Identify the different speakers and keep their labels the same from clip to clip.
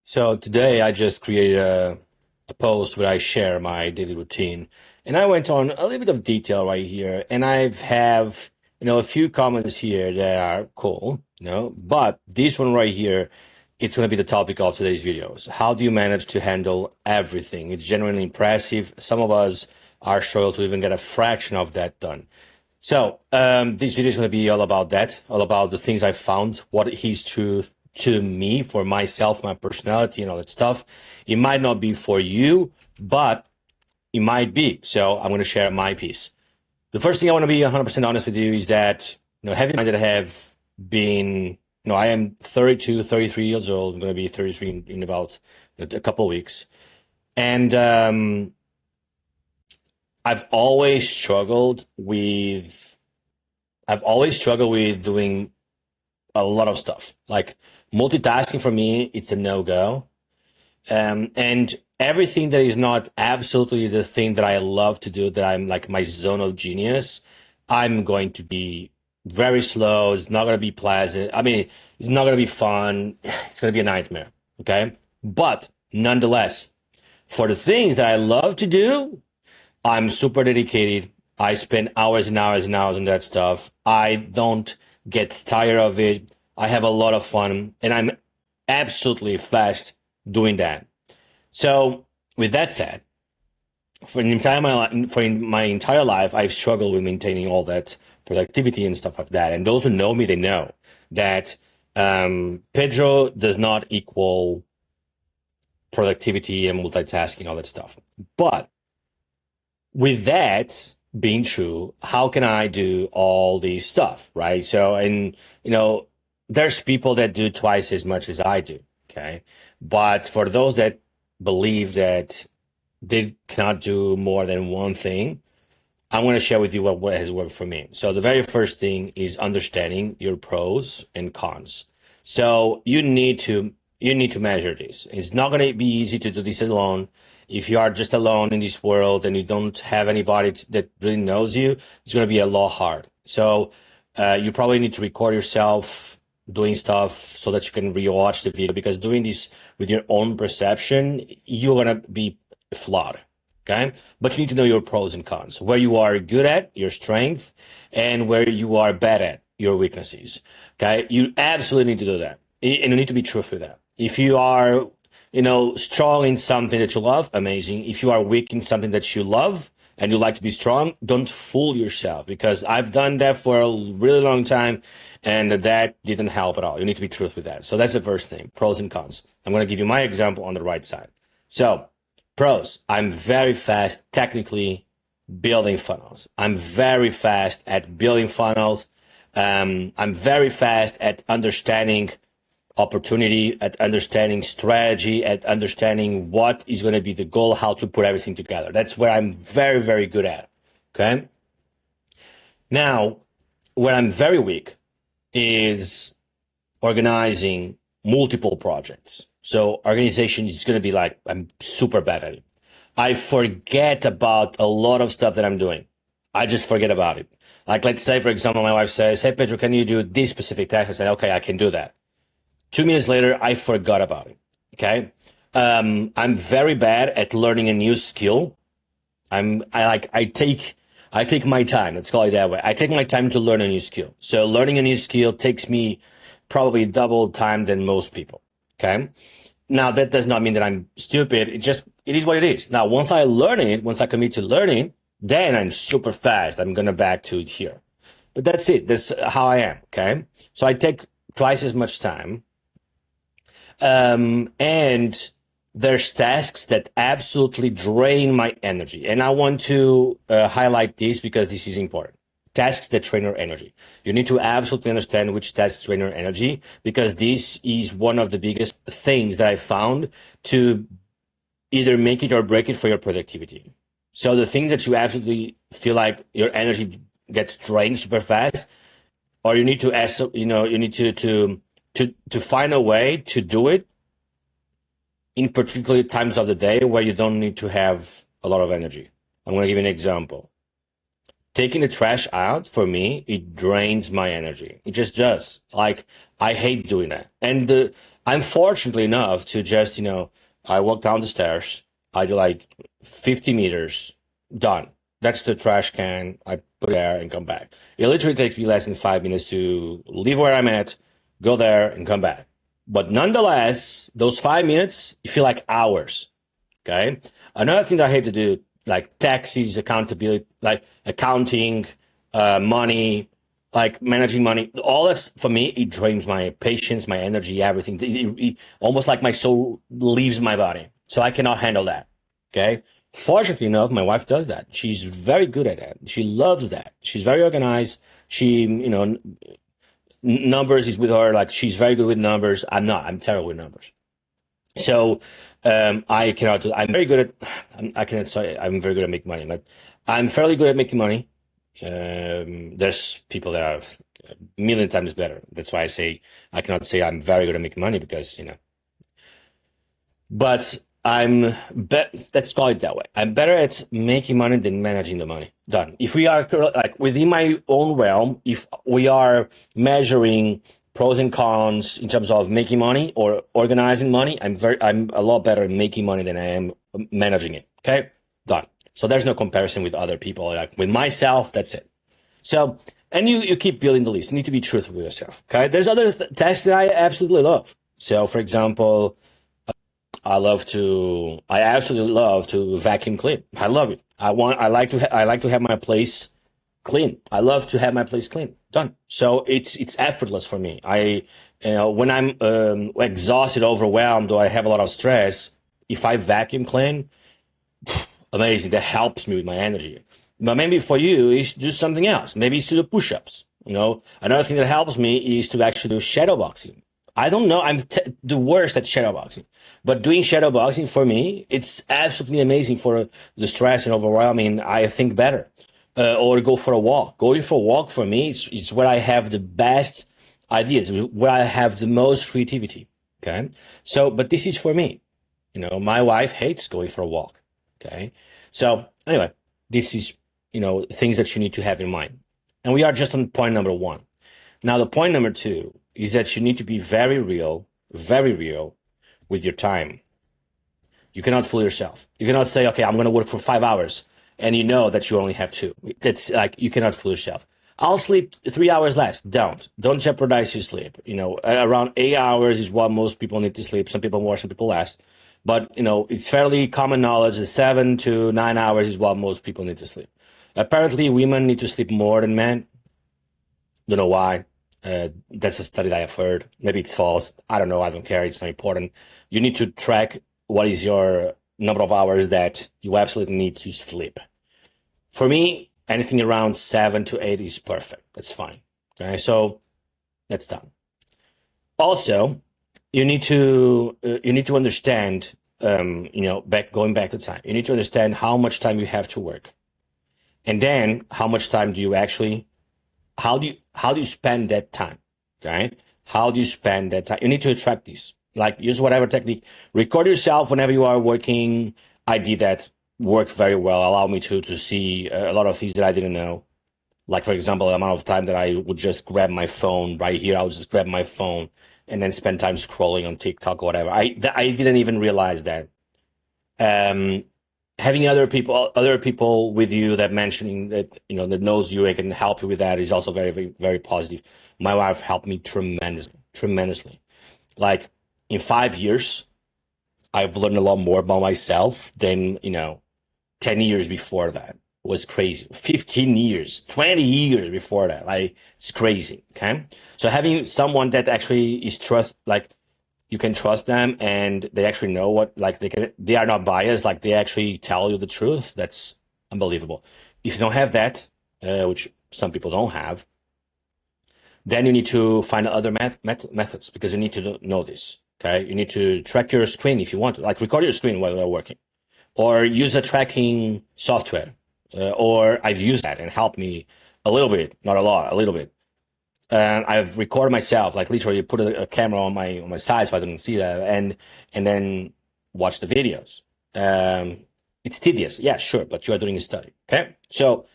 Speaker 1: So today I just created a post where I share my daily routine, and I went on a little bit of detail right here, and I've have a few comments here that are cool, but this one right here, it's going to be the topic of today's videos. How do you manage to handle everything? It's genuinely impressive. Some of us are struggle to even get a fraction of that done. So this video is going to be all about that, all about the things I found, what is true to me, for myself, my personality, and all that stuff. It might not be for you, but it might be. So I'm going to share my piece. The first thing I want to be 100% honest with you is that, having in mind that I have been, I am 32, 33 years old. I'm going to be 33 in about a couple of weeks. And I've always struggled with doing a lot of stuff. Like multitasking for me, it's a no-go. And everything that is not absolutely the thing that I love to do, that I'm like my zone of genius, I'm going to be very slow. It's not going to be pleasant. I mean, it's not going to be fun. It's going to be a nightmare. Okay. But nonetheless, for the things that I love to do, I'm super dedicated. I spend hours and hours and hours on that stuff. I don't get tired of it. I have a lot of fun, and I'm absolutely fast doing that. So with that said, for my entire life, I've struggled with maintaining all that productivity and stuff like that. And those who know me, they know that Pedro does not equal productivity and multitasking, all that stuff. But with that being true, how can I do all these stuff, right? So, and there's people that do twice as much as I do, okay? But for those that believe that they cannot do more than one thing, I'm going to share with you what has worked for me. So the very first thing is understanding your pros and cons. So you need to measure this. It's not going to be easy to do this alone. If you are just alone in this world and you don't have anybody that really knows you, it's going to be a lot hard. So you probably need to record yourself doing stuff so that you can rewatch the video, because doing this with your own perception, you're going to be flawed. Okay. But you need to know your pros and cons, where you are good at, your strength, and where you are bad at, your weaknesses. Okay. You absolutely need to do that. And you need to be truthful with that. If you are, strong in something that you love, amazing. If you are weak in something that you love and you like to be strong, don't fool yourself, because I've done that for a really long time and that didn't help at all. You need to be truthful with that. So that's the first thing, pros and cons. I'm going to give you my example on the right side. So pros, I'm very fast technically building funnels. I'm very fast at building funnels. I'm very fast at understanding opportunity, at understanding strategy, at understanding what is going to be the goal, how to put everything together. That's where I'm very, very good at. Okay. Now, where I'm very weak is organizing multiple projects. So organization is going to be like, I'm super bad at it. I forget about a lot of stuff that I'm doing. I just forget about it. Like, let's say, for example, my wife says, "Hey, Pedro, can you do this specific task?" I said, "Okay, I can do that." 2 minutes later, I forgot about it. Okay. I'm very bad at learning a new skill. I take my time. Let's call it that way. I take my time to learn a new skill. So learning a new skill takes me probably double time than most people. Okay. Now that does not mean that I'm stupid. It is what it is. Now, once I commit to learning, then I'm super fast. I'm going to back to it here, but that's it. That's how I am. Okay. So I take twice as much time. And there's tasks that absolutely drain my energy. And I want to highlight this because this is important. Tasks that drain your energy. You need to absolutely understand which tasks drain your energy, because this is one of the biggest things that I found to either make it or break it for your productivity. So the things that you absolutely feel like your energy gets drained super fast, or you need to ask, you need to find a way to do it in particular times of the day where you don't need to have a lot of energy. I'm going to give you an example. Taking the trash out, for me, it drains my energy. It just does. Like, I hate doing that. And I'm fortunately enough to just, I walk down the stairs. I do like 50 meters, done. That's the trash can. I put it there and come back. It literally takes me less than 5 minutes to leave where I'm at, go there and come back. But nonetheless, those 5 minutes, you feel like hours. Okay. Another thing that I hate to do, like taxes, accountability, like accounting, money, like managing money, all that's for me, it drains my patience, my energy, everything. Almost like my soul leaves my body. So I cannot handle that. Okay. Fortunately enough, my wife does that. She's very good at that. She loves that. She's very organized. She, numbers is with her. Like she's very good with numbers. I'm not. I'm terrible with numbers. So, I cannot do, I'm very good at, I cannot say I'm very good at making money, but I'm fairly good at making money. There's people that are a million times better. That's why I say I cannot say I'm very good at making money because, but let's call it that way. I'm better at making money than managing the money. Done. If we are like within my own realm, if we are measuring pros and cons in terms of making money or organizing money, I'm a lot better at making money than I am managing it. Okay. Done. So there's no comparison with other people. Like with myself, that's it. So, and you keep building the list. You need to be truthful with yourself. Okay. There's other tasks that I absolutely love. So for example, I absolutely love to vacuum clean. I love it. I like to have my place clean. I love to have my place clean. Done. So it's effortless for me. When I'm exhausted, overwhelmed, or I have a lot of stress, if I vacuum clean, amazing. That helps me with my energy. But maybe for you, is to do something else. Maybe it's to do push-ups. Another thing that helps me is to actually do shadow boxing. I don't know. I'm the worst at shadow boxing, but doing shadow boxing for me, it's absolutely amazing for the stress and overwhelming. I think better, or go for a walk. Going for a walk for me, it's where I have the best ideas, where I have the most creativity. Okay. So, but this is for me. My wife hates going for a walk. Okay. So anyway, this is, things that you need to have in mind. And we are just on point number one. Now, the point number two is that you need to be very real with your time. You cannot fool yourself. You cannot say, okay, I'm going to work for 5 hours and you know that you only have 2. That's like, you cannot fool yourself. I'll sleep 3 hours less. Don't jeopardize your sleep. Around 8 hours is what most people need to sleep. Some people more, some people less. But, it's fairly common knowledge that 7 to 9 hours is what most people need to sleep. Apparently, women need to sleep more than men. Don't know why. That's a study that I've heard. Maybe it's false. I don't know. I don't care. It's not important. You need to track what is your number of hours that you absolutely need to sleep. For me, anything around 7 to 8 is perfect. That's fine. Okay. So that's done. Also, you need to understand, going back to time, you need to understand how much time you have to work. And then how much time do you actually how do you spend that time? Okay. How do you spend that time? You need to track this. Like use whatever technique. Record yourself whenever you are working. I did that. Worked very well. Allowed me to see a lot of things that I didn't know. Like for example, the amount of time that I would just grab my phone right here. I would just grab my phone and then spend time scrolling on TikTok or whatever. I didn't even realize that. Having other people with you that mentioning that, that knows you and can help you with that is also very, very, very positive. My wife helped me tremendously. Like in 5 years, I've learned a lot more about myself than, 10 years before that. It was crazy. 15 years, 20 years before that. Like it's crazy. Okay. So having someone that actually is you can trust them and they actually know they are not biased. Like they actually tell you the truth. That's unbelievable. If you don't have that, which some people don't have, then you need to find other methods because you need to know this. Okay. You need to track your screen if you want to, like record your screen while you're working or use a tracking software. Or I've used that and helped me a little bit, not a lot, a little bit. And I've recorded myself, like literally put a camera on my side so I didn't see that, and then watch the videos. It's tedious, yeah, sure, but you are doing a study, okay? So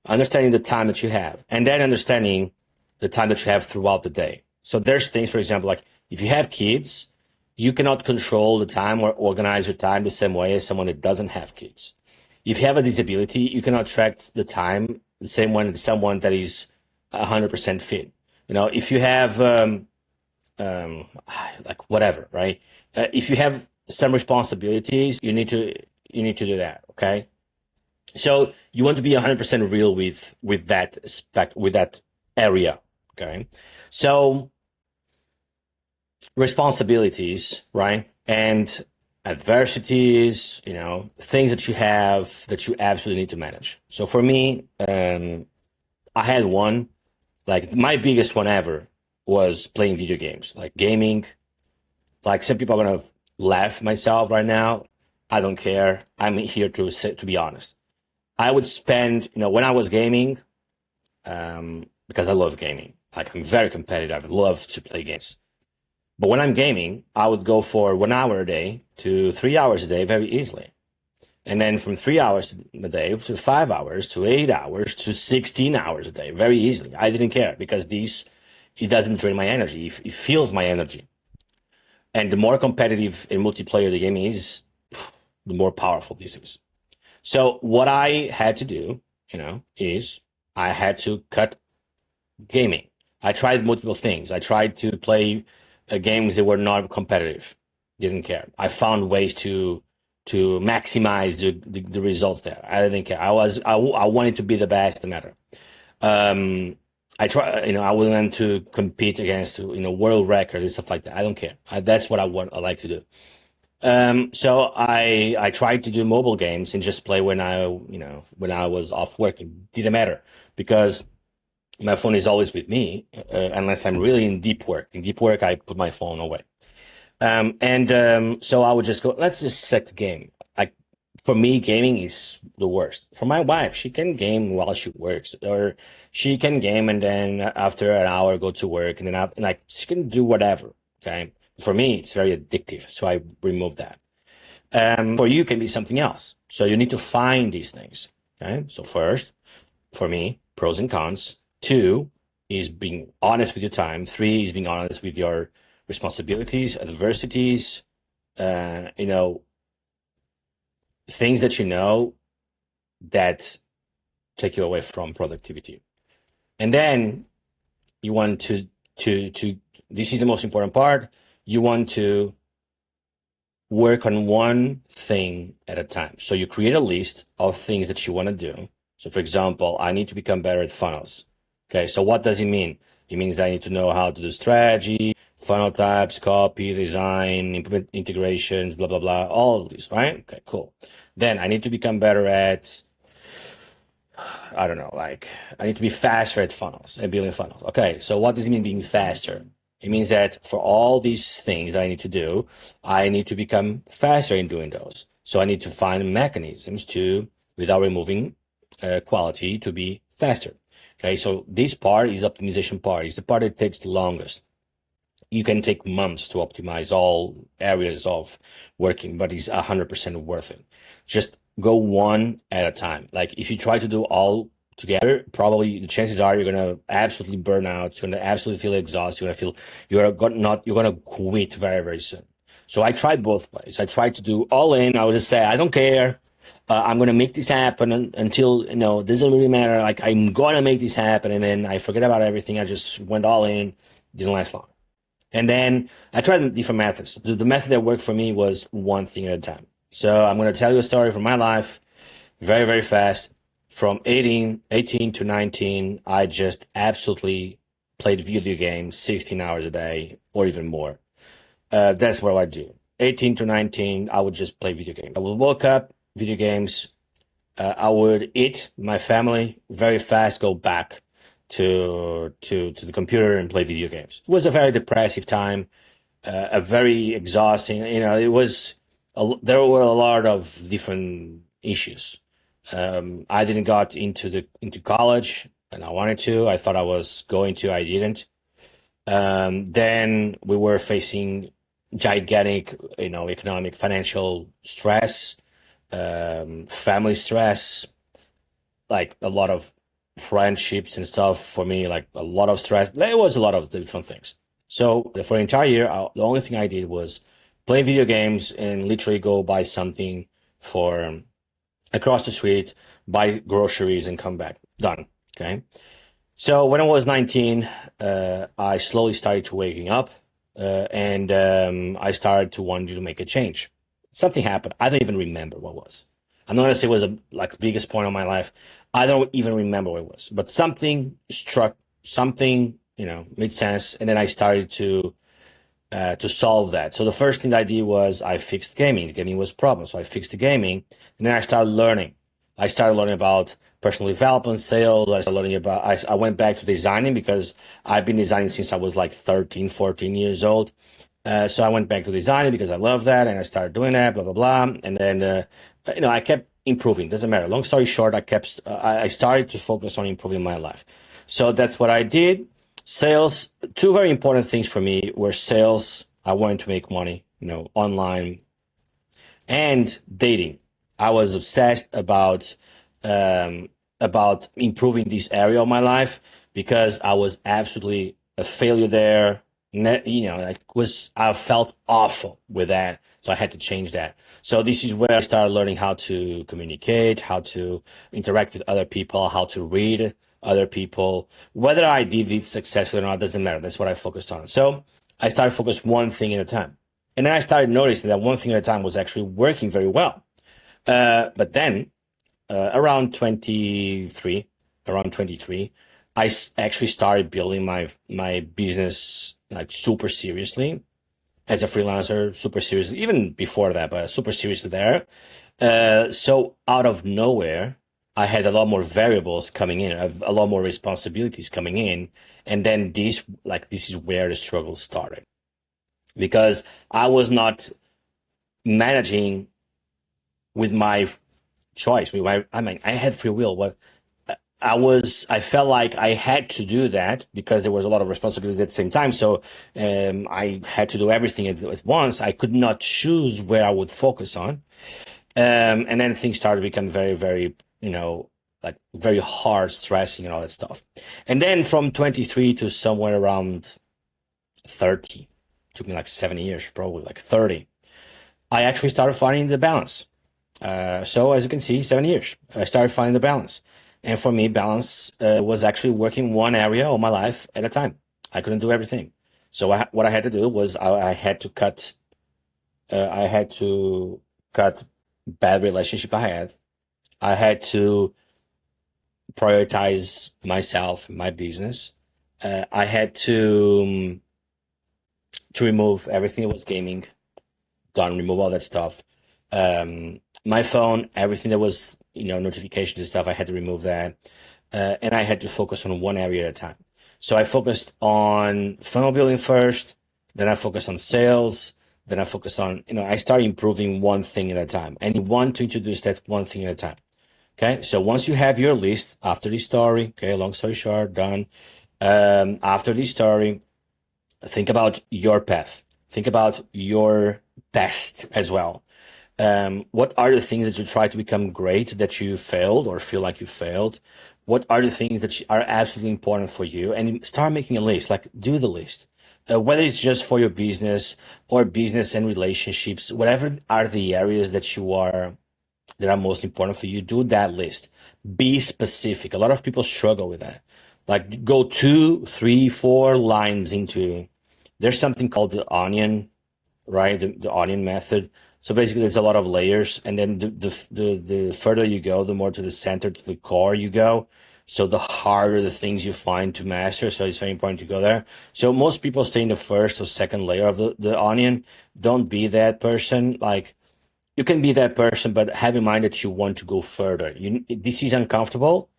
Speaker 1: understanding the time that you have, and then understanding the time that you have throughout the day. So there's things, for example, like if you have kids, you cannot control the time or organize your time the same way as someone that doesn't have kids. If you have a disability, you cannot track the time the same way as someone that is 100% fit. If you have like whatever, right? If you have some responsibilities, you need to do that. Okay. So you want to be 100% real with that area. Okay. So responsibilities, right? And adversities, things that you have that you absolutely need to manage. So for me, I had one, like my biggest one ever was playing video games, like gaming. Like some people are gonna laugh at myself right now. I don't care. I'm here to be honest. I would spend, when I was gaming, because I love gaming. Like I'm very competitive. I love to play games. But when I'm gaming, I would go for 1 hour a day to 3 hours a day very easily. And then from 3 hours a day to 5 hours to 8 hours to 16 hours a day very easily. I didn't care because it doesn't drain my energy. It fills my energy. And the more competitive and multiplayer the game is, the more powerful this is. So what I had to do, is I had to cut gaming. I tried multiple things. I tried to play games that were not competitive. Didn't care. I found ways to maximize the results there. I didn't care. I wanted to be the best matter. I wanted to compete against, world records and stuff like that. I don't care. That's what I like to do. So I tried to do mobile games and just play when I was off work. It didn't matter because my phone is always with me, unless I'm really in deep work. In deep work, I put my phone away. So I would just go, let's just set the game. For me, gaming is the worst. For my wife, she can game while she works, or she can game and then after an hour go to work, and then she can do whatever. Okay. For me, it's very addictive. So I remove that. For you, it can be something else. So you need to find these things. Okay. So first, for me, pros and cons. 2 is being honest with your time. 3 is being honest with your responsibilities, adversities, things that that take you away from productivity. And then you want to this is the most important part. You want to work on one thing at a time. So you create a list of things that you want to do. So for example, I need to become better at funnels. Okay. So what does it mean? It means I need to know how to do strategy, funnel types, copy, design, implement integrations, blah, blah, blah, all of this, right? Okay, cool. Then I need to become better at, I don't know, like I need to be faster at funnels and building funnels. Okay, so what does it mean being faster? It means that for all these things that I need to do, I need to become faster in doing those. So I need to find mechanisms without removing quality, to be faster. Okay, so this part is optimization part. It's the part that takes the longest. You can take months to optimize all areas of working, but it's 100% worth it. Just go one at a time. Like if you try to do all together, probably the chances are you're gonna absolutely burn out. You're gonna absolutely feel exhausted. You're gonna quit very, very soon. So I tried both ways. I tried to do all in. I would just say, I don't care. I'm going to make this happen until, it doesn't really matter. Like I'm going to make this happen. And then I forget about everything. I just went all in. Didn't last long. And then I tried different methods. The method that worked for me was one thing at a time. So I'm going to tell you a story from my life very, very fast. From 18 to 19, I just absolutely played video games 16 hours a day or even more. That's what I do. 18 to 19, I would just play video games. I would wake up, video games. I would eat my family very fast, go back to the computer and play video games. It was a very depressive time, a very exhausting. There were a lot of different issues. I didn't got into college, and I wanted to. I thought I was going to. I didn't. Then we were facing gigantic, economic, financial stress, family stress, like a lot of friendships and stuff for me, like a lot of stress. There was a lot of different things. So for the entire year, the only thing I did was play video games and literally go buy something for across the street, buy groceries and come back. Done. Okay. So when I was 19, I slowly started to waking up, and I started to want to make a change. Something happened. I don't even remember what it was. I'm not gonna say it was a like biggest point of my life. I don't even remember what it was, but something struck, something, made sense, and then I started to solve that. So the first thing I did was I fixed gaming. The gaming was a problem, so I fixed the gaming, and then I started learning. I started learning about personal development, sales. I started learning about, I went back to designing because I've been designing since I was like 13, 14 years old. So I went back to designing because I love that, and I started doing that, blah, blah, blah. And then, I kept improving. Doesn't matter. Long story short, I started to focus on improving my life. So that's what I did. Sales, two very important things for me were sales. I wanted to make money, online, and dating. I was obsessed about improving this area of my life because I was absolutely a failure there. I felt awful with that. So I had to change that. So this is where I started learning how to communicate, how to interact with other people, how to read other people. Whether I did it successfully or not doesn't matter. That's what I focused on. So I started focus one thing at a time. And then I started noticing that one thing at a time was actually working very well. But then around 23, I actually started building my business like super seriously as a freelancer, super seriously, even before that, but super seriously there. So out of nowhere, I had a lot more variables coming in, a lot more responsibilities coming in. And then this is where the struggle started because I was not managing with my choice. I had free will, but I felt like I had to do that because there was a lot of responsibility at the same time. So, I had to do everything at once. I could not choose where I would focus on. And then things started to become very, very, like very hard, stressing and all that stuff. And then from 23 to somewhere around 30, took me like 7 years, probably like 30, I actually started finding the balance. So as you can see, 7 years, I started finding the balance. And for me, balance was actually working one area of my life at a time. I couldn't do everything. So what I had to do was I had to cut bad relationship I had. I had to prioritize myself, my business. I had to remove everything that was gaming, done, remove all that stuff. My phone, everything that was, notifications and stuff, I had to remove that. And I had to focus on one area at a time. So I focused on funnel building first, then I focused on sales, then I focused on, I started improving one thing at a time. And you want to introduce that one thing at a time. Okay. So once you have your list after this story, okay, long story short, done. After this story, think about your path. Think about your best as well. What are the things that you try to become great that you failed or feel like you failed? What are the things that are absolutely important for you? And start making a list, like do the list. Whether it's just for your business or business and relationships, whatever are the areas that are most important for you, do that list. Be specific. A lot of people struggle with that. Like go 2, 3, 4 lines into, there's something called the onion, right? The onion method. So basically there's a lot of layers, and then the further you go, the more to the center, to the core you go. So the harder the things you find to master. So it's very important to go there. So most people stay in the first or second layer of the onion. Don't be that person. Like you can be that person, but have in mind that you want to go further. This is uncomfortable.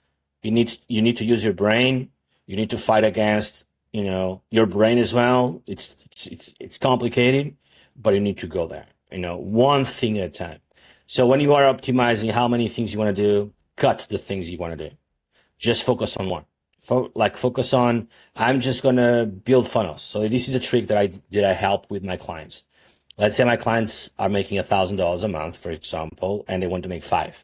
Speaker 1: You need to use your brain. You need to fight against, your brain as well. It's complicated, but you need to go there. One thing at a time. So when you are optimizing how many things you want to do, cut the things you want to do. Just focus on one. Focus on, I'm just going to build funnels. So this is a trick that I help with my clients. Let's say my clients are making $1,000 a month, for example, and they want to make 5.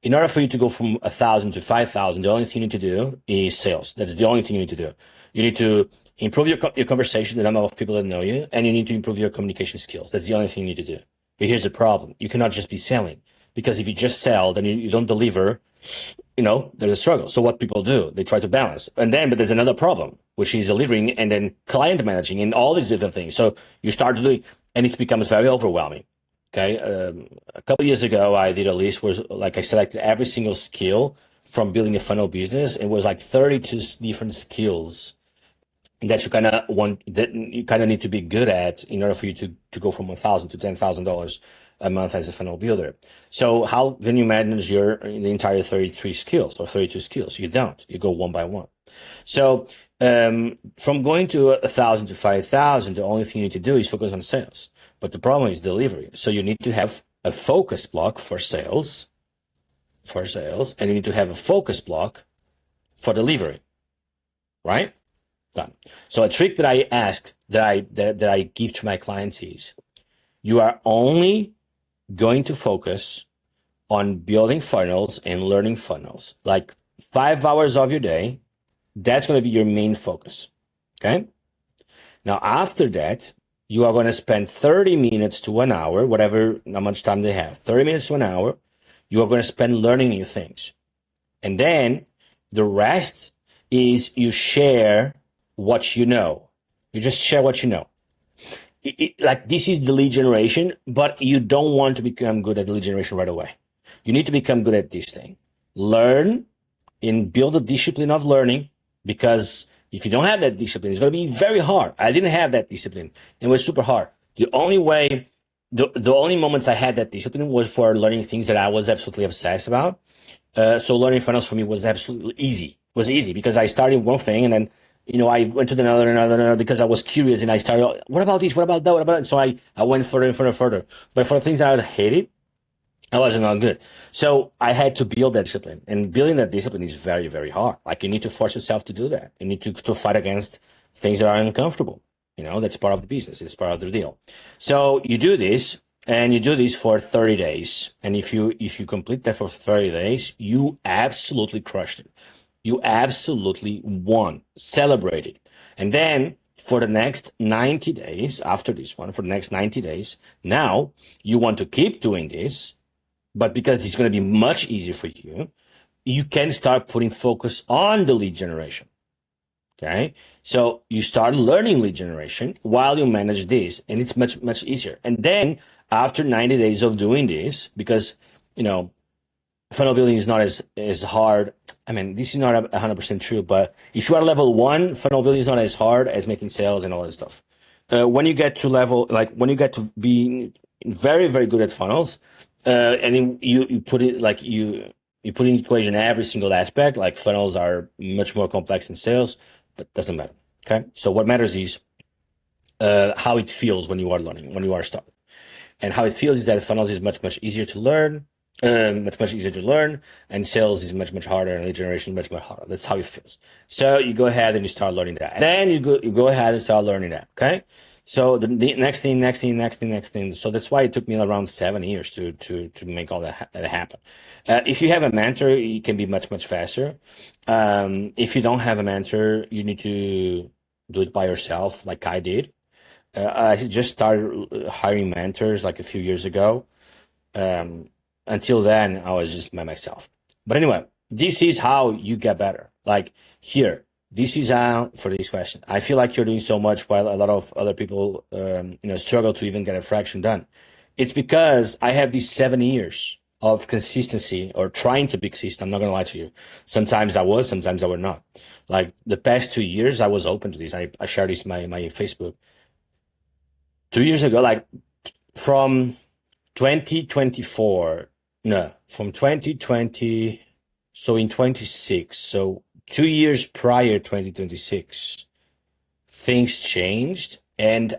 Speaker 1: In order for you to go from 1,000 to 5,000, the only thing you need to do is sales. That's the only thing you need to do. You need to improve your conversation, the number of people that know you, and you need to improve your communication skills. That's the only thing you need to do. But here's the problem. You cannot just be selling, because if you just sell, then you don't deliver, there's a struggle. So what people do, they try to balance. But there's another problem, which is delivering and then client managing and all these different things. So you start to do it, and it becomes very overwhelming. Okay. A couple of years ago, I did a list where like I selected every single skill from building a funnel business. It was like 32 different skills that you kind of need to be good at in order for you to go from $1,000 to $10,000 a month as a funnel builder. So how can you manage the entire 33 skills or 32 skills? You don't. You go one by one. So from going to 1,000 to 5,000, the only thing you need to do is focus on sales. But the problem is delivery. So you need to have a focus block for sales, and you need to have a focus block for delivery, right? Done. So a trick that I ask, that I give to my clients is, you are only going to focus on building funnels and learning funnels, like 5 hours of your day. That's going to be your main focus. Okay. Now, after that, you are going to spend 30 minutes to 1 hour, whatever, how much time they have, 30 minutes to 1 hour. You are going to spend learning new things. And then the rest is you share what you know. You just share what you know. Like this is the lead generation, but you don't want to become good at lead generation right away. You need to become good at this thing. Learn and build a discipline of learning, because if you don't have that discipline, it's going to be very hard. I didn't have that discipline. It was super hard. The only moments I had that discipline was for learning things that I was absolutely obsessed about. So learning funnels for me was absolutely easy. It was easy because I started one thing and then, I went to another because I was curious, and I started, what about this? What about that? What about that? So I went further and further. But for the things that I hated, I wasn't not good. So I had to build that discipline, and building that discipline is very, very hard. Like you need to force yourself to do that. You need to fight against things that are uncomfortable. That's part of the business. It's part of the deal. So you do this, and you do this for 30 days. And if you complete that for 30 days, you absolutely crushed it. You absolutely won, celebrated. And then for the next 90 days, after this one, for the next 90 days, now you want to keep doing this, but because this is going to be much easier for you, you can start putting focus on the lead generation. Okay. So you start learning lead generation while you manage this, and it's much, much easier. And then after 90 days of doing this, because, funnel building is not as hard. I mean, this is not 100% true, but if you are level 1, funnel building is not as hard as making sales and all that stuff. When you get to being very, very good at funnels, and then you put it like you put in the equation every single aspect, like funnels are much more complex than sales, but it doesn't matter. Okay. So what matters is, how it feels when you are learning, when you are stuck. And how it feels is that funnels is much, much easier to learn. Much easier to learn, and sales is much, much harder, and lead generation is much, much harder. That's how it feels. So you go ahead and you start learning that. And then you go ahead and start learning that. Okay. So the next thing. So that's why it took me around 7 years to make all that happen. If you have a mentor, it can be much, much faster. If you don't have a mentor, you need to do it by yourself, like I did. I just started hiring mentors like a few years ago. Until then, I was just by myself. But anyway, this is how you get better. Like here, this is how, for this question, I feel like you're doing so much while a lot of other people, struggle to even get a fraction done. It's because I have these 7 years of consistency, or trying to be consistent. I'm not going to lie to you. Sometimes I was, sometimes I was not. Like the past 2 years, I was open to this. I shared this my Facebook. 2 years ago, like from 2024, no, from 2020, so in 26, so 2 years prior 2026, things changed, and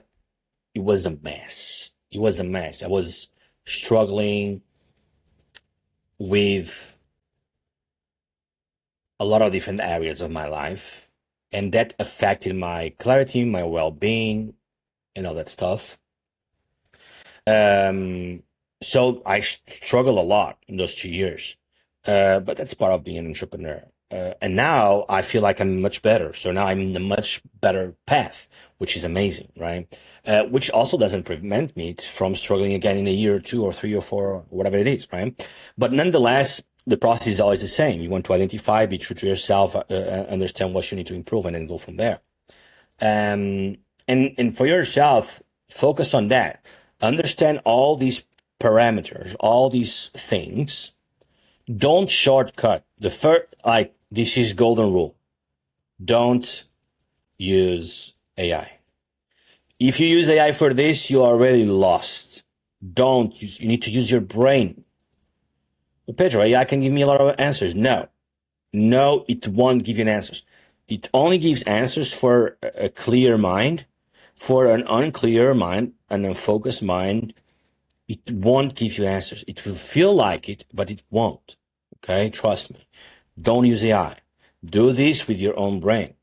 Speaker 1: it was a mess. It was a mess. I was struggling with a lot of different areas of my life, and that affected my clarity, my well-being, and all that stuff. So I struggle a lot in those 2 years. But that's part of being an entrepreneur. And now I feel like I'm much better. So now I'm in a much better path, which is amazing, right? Which also doesn't prevent me from struggling again in a year or two or three or four, or whatever it is, right? But nonetheless, the process is always the same. You want to identify, be true to yourself, understand what you need to improve, and then go from there. Um, and for yourself, focus on that. Understand all these parameters, all these things. Don't shortcut. The first, like, this is golden rule. Don't use AI. If you use AI for this, you are already lost. Don't use, you need to use your brain. Well, Pedro, AI can give me a lot of answers. No, no, it won't give you answers. It only gives answers for a clear mind. For an unclear mind, an unfocused mind, it won't give you answers. It will feel like it, but it won't. Okay, trust me. Don't use AI. Do this with your own brain.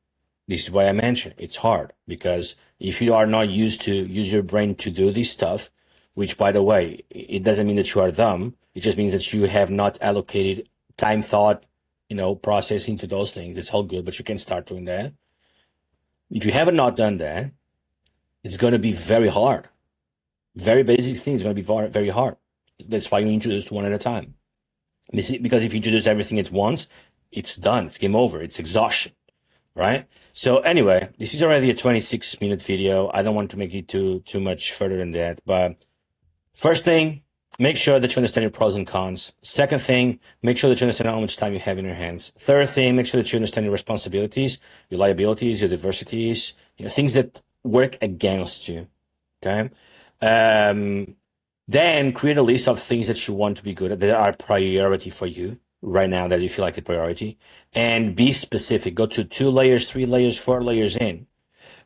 Speaker 1: This is why I mentioned it's hard, because if you are not used to use your brain to do this stuff, which, by the way, it doesn't mean that you are dumb. It just means that you have not allocated time, thought, process into those things. It's all good, but you can start doing that. If you haven't not done that, it's going to be very hard. Very basic things are going to be very, very hard. That's why you introduce one at a time. Because if you introduce everything at once, it's done. It's game over. It's exhaustion, right? So anyway, this is already a 26-minute video. I don't want to make it too much further than that. But first thing, make sure that you understand your pros and cons. Second thing, make sure that you understand how much time you have in your hands. Third thing, make sure that you understand your responsibilities, your liabilities, your adversities, things that work against you. Okay. Then create a list of things that you want to be good at that are priority for you right now, that you feel like a priority, and be specific. Go to 2 layers, 3 layers, 4 layers in,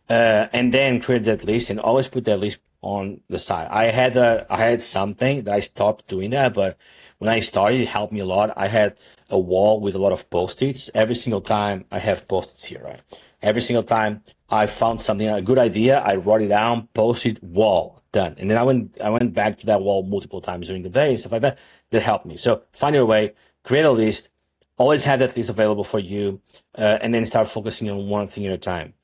Speaker 1: and then create that list, and always put that list on the side. I had something that I stopped doing that, but when I started, it helped me a lot. I had a wall with a lot of post-its. Every single time I have post-its here, right? Every single time I found something, a good idea, I wrote it down, post-it, wall, done. And then I went back to that wall multiple times during the day and stuff like that. That helped me. So find your way, create a list, always have that list available for you, and then start focusing on one thing at a time.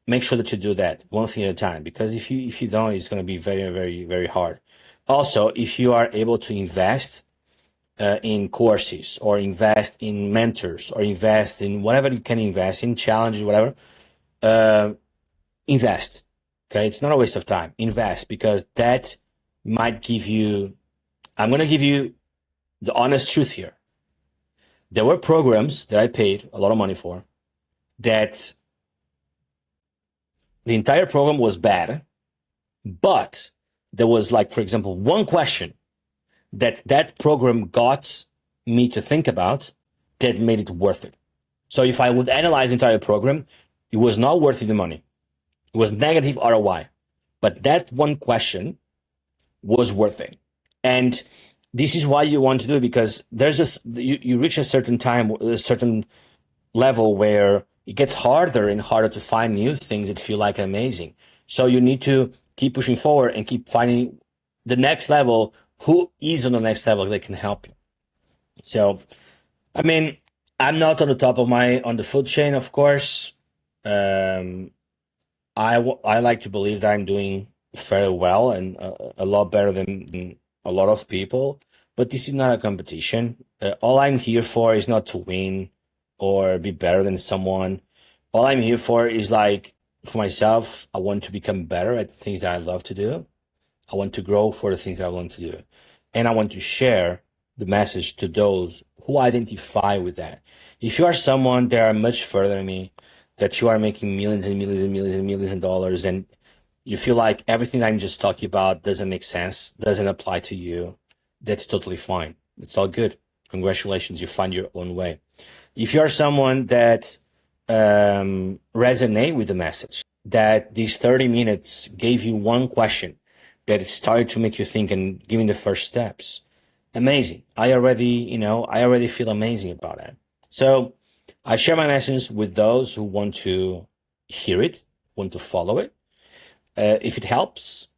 Speaker 1: Make sure that you do that one thing at a time, because if you don't, it's going to be very, very, very hard. Also, if you are able to invest in courses, or invest in mentors, or invest in whatever you can invest in, challenges, whatever, invest. Okay, it's not a waste of time. Invest, because that might give you. I'm going to give you the honest truth here. There were programs that I paid a lot of money for that the entire program was bad, but there was, like, for example, one question that program got me to think about that made it worth it. So if I would analyze the entire program, it was not worth the money. It was negative ROI. But that one question was worth it. And this is why you want to do it, because there's just, you reach a certain time, a certain level where it gets harder and harder to find new things that feel like amazing. So you need to keep pushing forward and keep finding the next level. Who is on the next level that can help you? So, I mean, I'm not on the top of on the food chain, of course. I like to believe that I'm doing very well and a lot better than a lot of people. But this is not a competition. All I'm here for is not to win or be better than someone. All I'm here for is, like, for myself, I want to become better at things that I love to do. I want to grow for the things that I want to do. And I want to share the message to those who identify with that. If you are someone that are much further than me, that you are making millions and millions and millions and millions of dollars, and you feel like everything I'm just talking about doesn't make sense, doesn't apply to you, that's totally fine. It's all good. Congratulations, you find your own way. If you are someone that resonate with the message, that these 30 minutes gave you one question that started to make you think and giving the first steps, amazing. I already feel amazing about it. So I share my message with those who want to hear it, want to follow it. If it helps,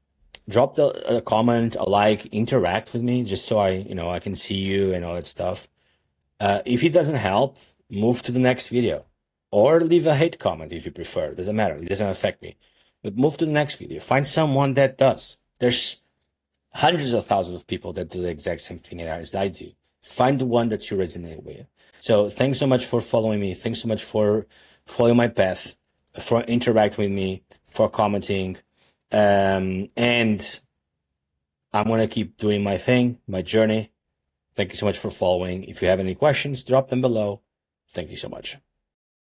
Speaker 1: drop a comment, a like, interact with me, just so I can see you and all that stuff. If it doesn't help, move to the next video, or leave a hate comment if you prefer. It doesn't matter. It doesn't affect me. But move to the next video. Find someone that does. There's hundreds of thousands of people that do the exact same thing as I do. Find the one that you resonate with. So thanks so much for following me. Thanks so much for following my path, for interacting with me, for commenting. And I'm going to keep doing my thing, my journey. Thank you so much for following. If you have any questions, drop them below. Thank you so much.